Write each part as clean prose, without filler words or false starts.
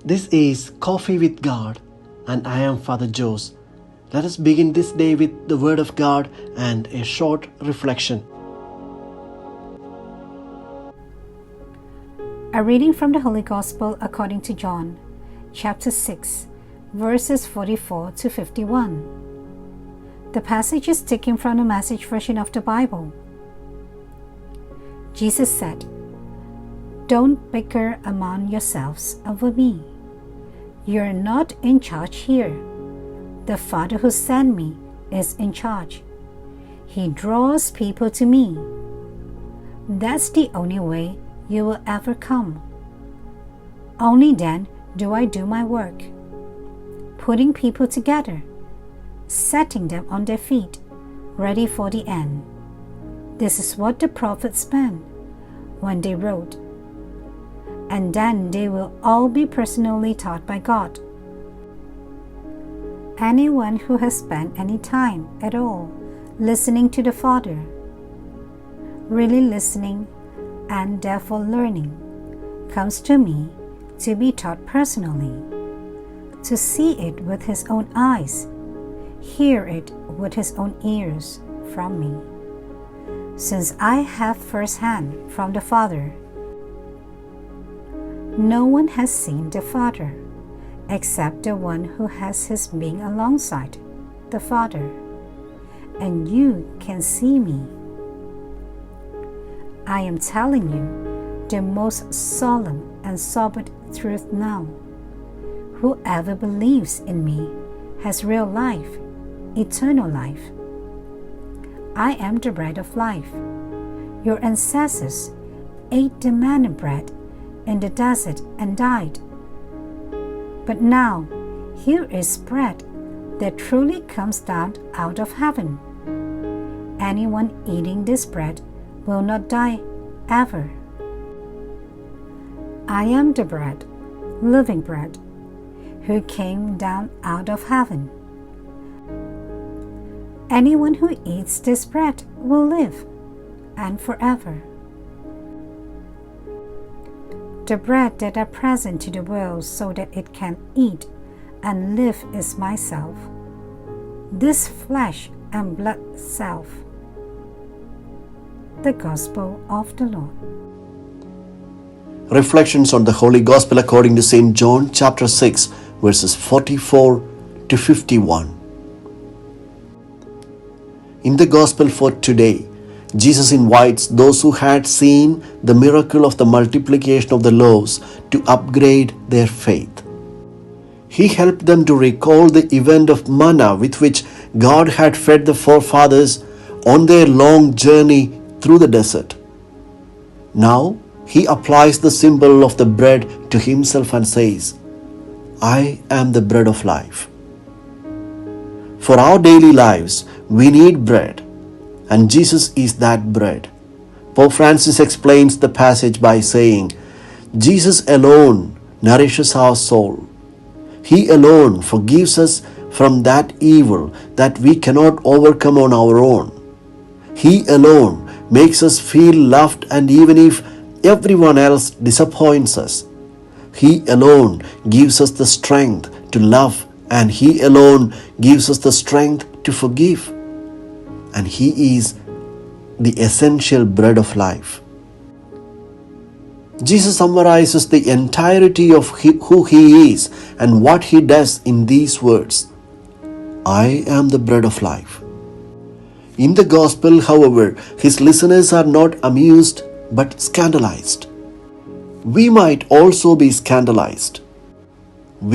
This is Coffee with God, and I am Father Jose. Let us begin this day with the Word of God and a short reflection. A reading from the Holy Gospel according to John, chapter 6, verses 44 to 51. The passage is taken from the Message version of the Bible. Jesus said, "Don't bicker among yourselves over me. You're not in charge here. The Father who sent me is in charge. He draws people to me. That's the only way you will ever come. Only then do I do my work, putting people together, setting them on their feet, ready for the end." This is what the prophets meant when they wrote, "And then they will all be personally taught by God." Anyone who has spent any time at all listening to the Father, really listening and therefore learning, comes to me to be taught personally, to see it with his own eyes, hear it with his own ears from me, since I have firsthand from the Father. No one has seen the Father except the one who has his being alongside the Father, and you can see me. I am telling you the most solemn and sober truth now. Whoever believes in me has real life, eternal life. I am the bread of life. Your ancestors ate the manna bread in the desert and died. But now, here is bread that truly comes down out of heaven. Anyone eating this bread will not die ever. I am the bread, living bread, who came down out of heaven. Anyone who eats this bread will live, and forever. The bread that I present to the world so that it can eat and live is myself, this flesh and blood self. The Gospel of the Lord. Reflections on the Holy Gospel according to St. John chapter 6, verses 44 to 51. In the Gospel for today, Jesus invites those who had seen the miracle of the multiplication of the loaves to upgrade their faith. He helped them to recall the event of manna with which God had fed the forefathers on their long journey through the desert. Now he applies the symbol of the bread to himself and says, "I am the bread of life." For our daily lives, we need bread, and Jesus is that bread. Pope Francis explains the passage by saying, "Jesus alone nourishes our soul. He alone forgives us from that evil that we cannot overcome on our own. He alone makes us feel loved, and even if everyone else disappoints us, He alone gives us the strength to love, and He alone gives us the strength to forgive. And He is the essential bread of life." Jesus summarizes the entirety of who He is and what He does in these words, "I am the bread of life." In the Gospel, however, His listeners are not amused but scandalized. We might also be scandalized.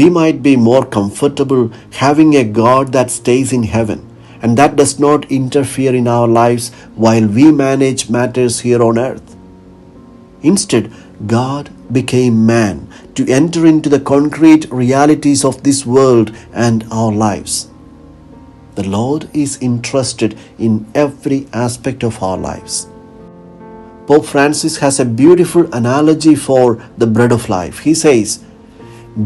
We might be more comfortable having a God that stays in heaven and that does not interfere in our lives while we manage matters here on earth. Instead, God became man to enter into the concrete realities of this world and our lives. The Lord is interested in every aspect of our lives. Pope Francis has a beautiful analogy for the bread of life. He says,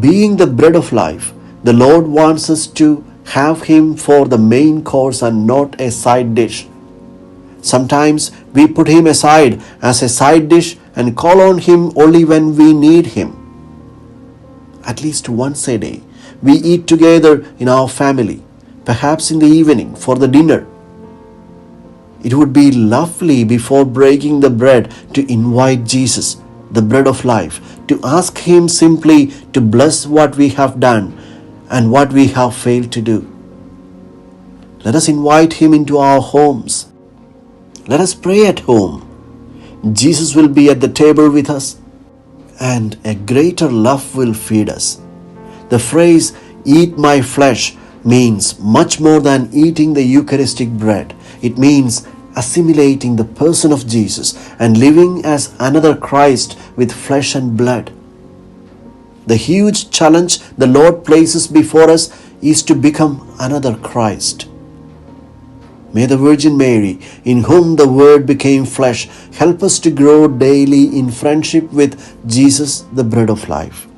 "Being the bread of life, the Lord wants us to have Him for the main course and not a side dish. Sometimes we put Him aside as a side dish and call on Him only when we need Him. At least once a day, we eat together in our family, perhaps in the evening for the dinner. It would be lovely before breaking the bread to invite Jesus, the bread of life, to ask Him simply to bless what we have done and what we have failed to do. Let us invite Him into our homes. Let us pray at home. Jesus will be at the table with us, and a greater love will feed us. The phrase, "eat my flesh," means much more than eating the Eucharistic bread. It means assimilating the person of Jesus and living as another Christ with flesh and blood. The huge challenge the Lord places before us is to become another Christ. May the Virgin Mary, in whom the Word became flesh, help us to grow daily in friendship with Jesus, the bread of life.